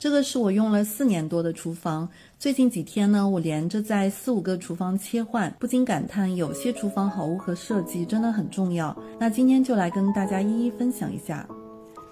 这个是我用了4年多的厨房，最近几天呢，我连着在4、5个厨房切换，不禁感叹有些厨房好物和设计真的很重要。那今天就来跟大家一一分享一下。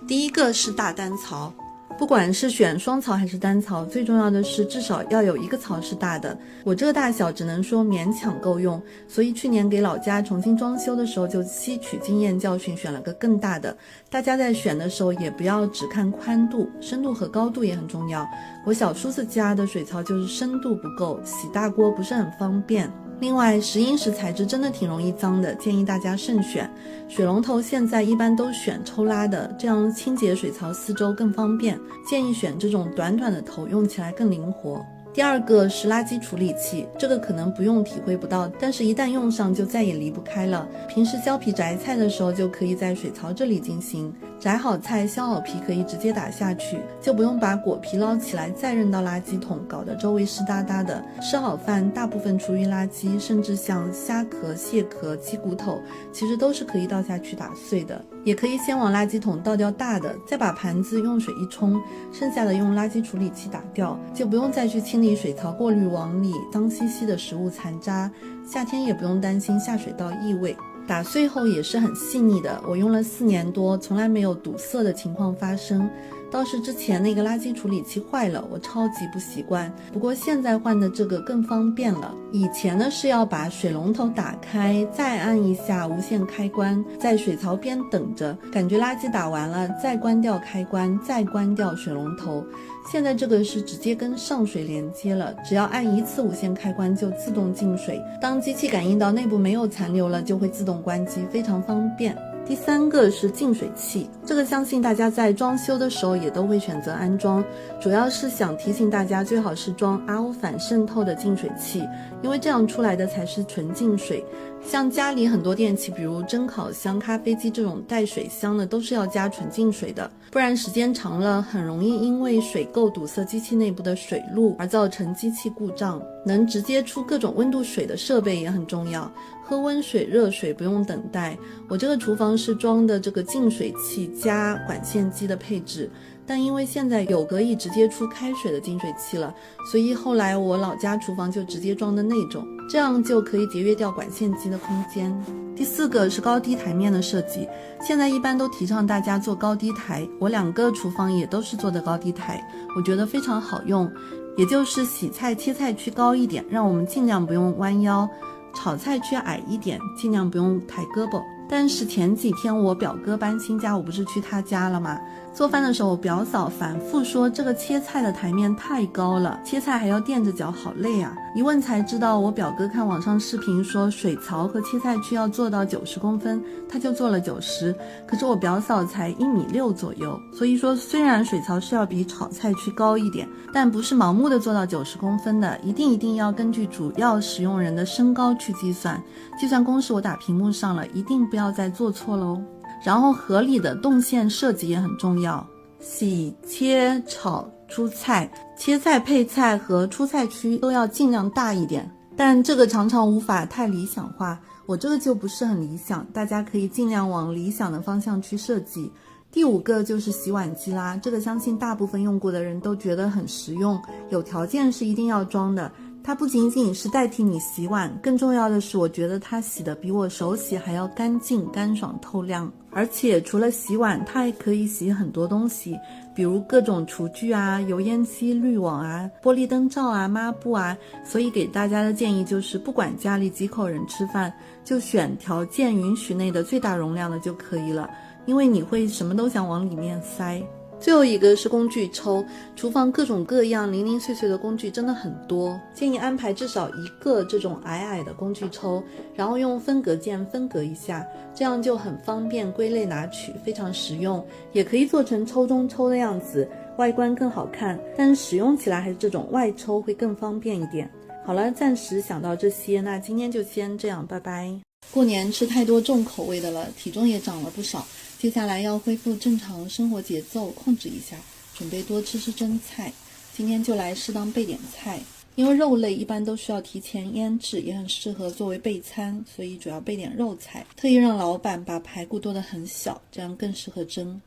第一个是大单槽，不管是选双槽还是单槽，最重要的是至少要有一个槽是大的。我这个大小只能说勉强够用，所以去年给老家重新装修的时候就吸取经验教训，选了个更大的。大家在选的时候也不要只看宽度，深度和高度也很重要。我小叔子家的水槽就是深度不够，洗大锅不是很方便。另外石英石材质真的挺容易脏的，建议大家慎选。水龙头现在一般都选抽拉的，这样清洁水槽四周更方便，建议选这种短短的头，用起来更灵活。第二个是垃圾处理器，这个可能不用体会不到，但是一旦用上就再也离不开了。平时削皮摘菜的时候就可以在水槽这里进行，摘好菜削好皮可以直接打下去，就不用把果皮捞起来再扔到垃圾桶，搞得周围湿哒哒的。吃好饭大部分厨余垃圾，甚至像虾壳、蟹壳、鸡骨头，其实都是可以倒下去打碎的。也可以先往垃圾桶倒掉大的，再把盘子用水一冲，剩下的用垃圾处理器打掉，就不用再去清理水槽过滤网里脏兮兮的食物残渣，夏天也不用担心下水道异味。打碎后也是很细腻的，我用了4年多，从来没有堵塞的情况发生。倒是之前那个垃圾处理器坏了，我超级不习惯，不过现在换的这个更方便了。以前呢是要把水龙头打开，再按一下无线开关，在水槽边等着，感觉垃圾打完了再关掉开关，再关掉水龙头。现在这个是直接跟上水连接了，只要按1次无线开关就自动进水，当机器感应到内部没有残留了，就会自动关机，非常方便。第三个是净水器，这个相信大家在装修的时候也都会选择安装，主要是想提醒大家最好是装 RO 反渗透的净水器，因为这样出来的才是纯净水。像家里很多电器，比如蒸烤箱、咖啡机这种带水箱的，都是要加纯净水的，不然时间长了很容易因为水垢堵塞机器内部的水路而造成机器故障。能直接出各种温度水的设备也很重要，喝温水热水不用等待。我这个厨房是装的这个净水器加管线机的配置，但因为现在有可以直接出开水的净水器了，所以后来我老家厨房就直接装的那种，这样就可以节约掉管线机的空间。第4个是高低台面的设计，现在一般都提倡大家做高低台，我2个厨房也都是做的高低台，我觉得非常好用。也就是洗菜切菜区高一点，让我们尽量不用弯腰，炒菜区矮一点，尽量不用抬胳膊。但是前几天我表哥搬新家，我不是去他家了吗？做饭的时候我表嫂反复说这个切菜的台面太高了，切菜还要垫着脚，好累啊。一问才知道，我表哥看网上视频说水槽和切菜区要做到90公分，他就做了90，可是我表嫂才1.6米左右。所以说虽然水槽是要比炒菜区高一点，但不是盲目的做到90公分的，一定要根据主要使用人的身高去计算。计算公式我打屏幕上了，一定不要再做错喽。然后合理的动线设计也很重要，洗、切、炒、出菜，切菜配菜和出菜区都要尽量大一点，但这个常常无法太理想化，我这个就不是很理想，大家可以尽量往理想的方向去设计。第5个就是洗碗机啦，这个相信大部分用过的人都觉得很实用，有条件是一定要装的。它不仅仅是代替你洗碗，更重要的是我觉得它洗的比我手洗还要干净、干爽、透亮。而且除了洗碗，它还可以洗很多东西，比如各种厨具啊、油烟机、滤网啊、玻璃灯罩啊、抹布啊。所以给大家的建议就是，不管家里几口人吃饭，就选条件允许内的最大容量的就可以了，因为你会什么都想往里面塞。最后一个是工具抽，厨房各种各样零零碎碎的工具真的很多，建议安排至少1个这种矮的工具抽，然后用分隔键分隔一下，这样就很方便归类拿取，非常实用。也可以做成抽中抽的样子，外观更好看，但是使用起来还是这种外抽会更方便一点。好了，暂时想到这些，那今天就先这样，拜拜。过年吃太多重口味的了，体重也长了不少，接下来要恢复正常生活节奏，控制一下，准备多吃蒸菜。今天就来适当备点菜，因为肉类一般都需要提前腌制，也很适合作为备餐，所以主要备点肉菜。特意让老板把排骨剁得很小，这样更适合蒸。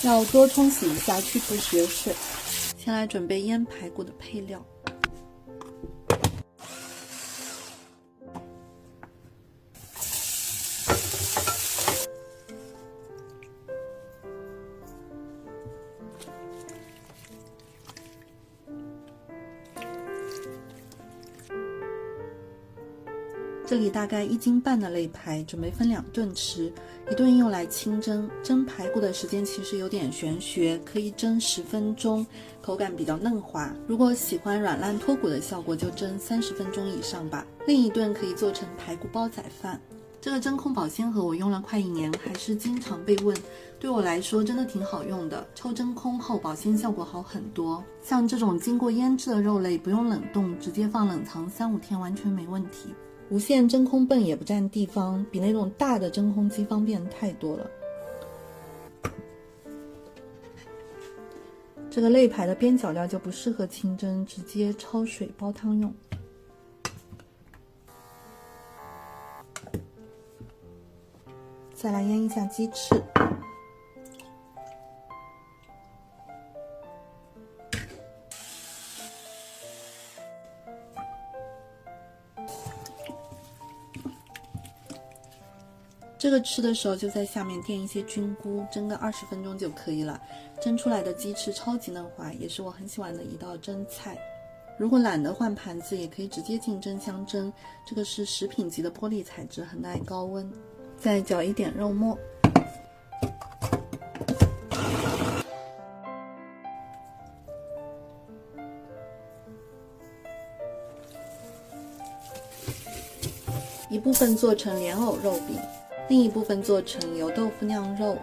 要多冲洗一下，去除血水。先来准备腌排骨的配料。这里大概1斤半的肋排，准备分2顿吃，一顿用来清蒸。蒸排骨的时间其实有点玄学，可以蒸10分钟，口感比较嫩滑。如果喜欢软烂脱骨的效果，就蒸30分钟以上吧。另一顿可以做成排骨煲仔饭。这个真空保鲜盒我用了快1年，还是经常被问，对我来说真的挺好用的，抽真空后保鲜效果好很多。像这种经过腌制的肉类，不用冷冻，直接放冷藏3-5天完全没问题。无线真空泵也不占地方，比那种大的真空机方便太多了。这个肋排的边角料就不适合清蒸，直接焯水煲汤用。再来腌一下鸡翅。这个吃的时候就在下面垫一些菌菇，蒸个20分钟就可以了。蒸出来的鸡翅超级嫩滑，也是我很喜欢的一道蒸菜。如果懒得换盘子，也可以直接进蒸箱蒸。这个是食品级的玻璃材质，很耐高温。再搅一点肉末。一部分做成莲藕肉饼，另一部分做成油豆腐酿肉。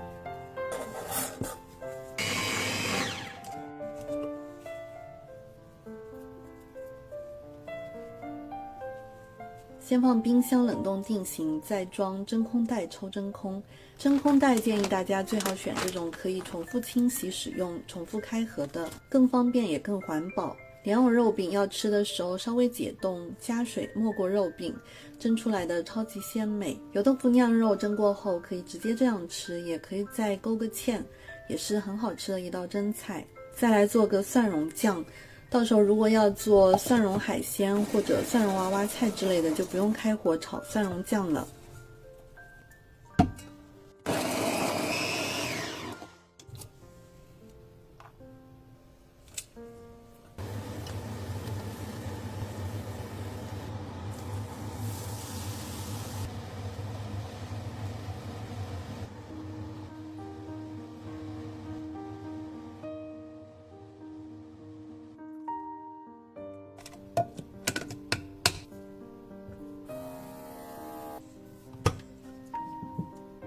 先放冰箱冷冻定型，再装真空袋抽真空。真空袋建议大家最好选这种可以重复清洗使用、重复开合的，更方便也更环保。莲藕肉饼要吃的时候稍微解冻，加水没过肉饼，蒸出来的超级鲜美。油豆腐酿肉蒸过后可以直接这样吃，也可以再勾个芡，也是很好吃的一道蒸菜。再来做个蒜蓉酱，到时候如果要做蒜蓉海鲜或者蒜蓉娃娃菜之类的，就不用开火炒蒜蓉酱了。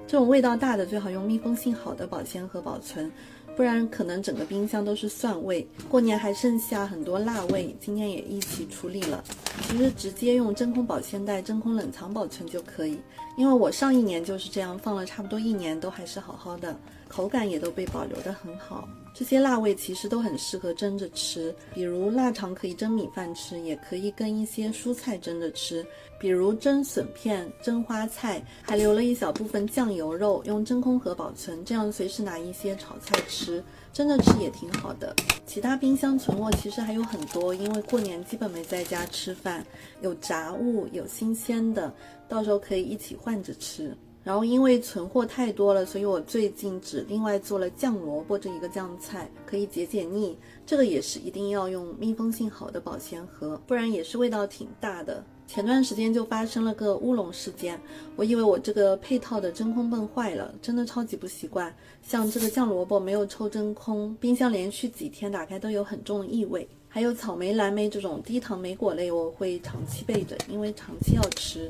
这种味道大的最好用密封性好的保鲜盒保存，不然可能整个冰箱都是蒜味。过年还剩下很多辣味，今天也一起处理了。其实直接用真空保鲜袋真空冷藏保存就可以，因为我上1年就是这样放了差不多1年都还是好好的，口感也都被保留得很好。这些辣味其实都很适合蒸着吃，比如腊肠可以蒸米饭吃，也可以跟一些蔬菜蒸着吃，比如蒸笋片、蒸花菜，还留了一小部分酱油肉，用真空盒保存，这样随时拿一些炒菜吃，蒸着吃也挺好的。其他冰箱存货其实还有很多，因为过年基本没在家吃饭，有炸物，有新鲜的，到时候可以一起换着吃。然后因为存货太多了，所以我最近只另外做了酱萝卜这一个酱菜，可以解解腻。这个也是一定要用密封性好的保鲜盒，不然也是味道挺大的。前段时间就发生了个乌龙事件，我以为我这个配套的真空泵坏了，真的超级不习惯。像这个酱萝卜没有抽真空，冰箱连续几天打开都有很重的异味。还有草莓、蓝莓这种低糖莓果类我会长期备着，因为长期要吃。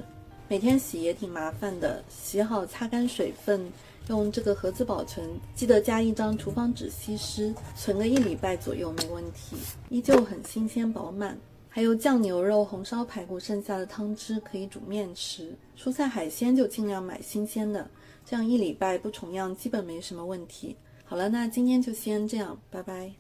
每天洗也挺麻烦的，洗好擦干水分，用这个盒子保存，记得加一张厨房纸吸湿，存个1礼拜左右没问题，依旧很新鲜饱满。还有酱牛肉、红烧排骨剩下的汤汁可以煮面吃，蔬菜海鲜就尽量买新鲜的，这样1礼拜不重样基本没什么问题。好了，那今天就先这样，拜拜。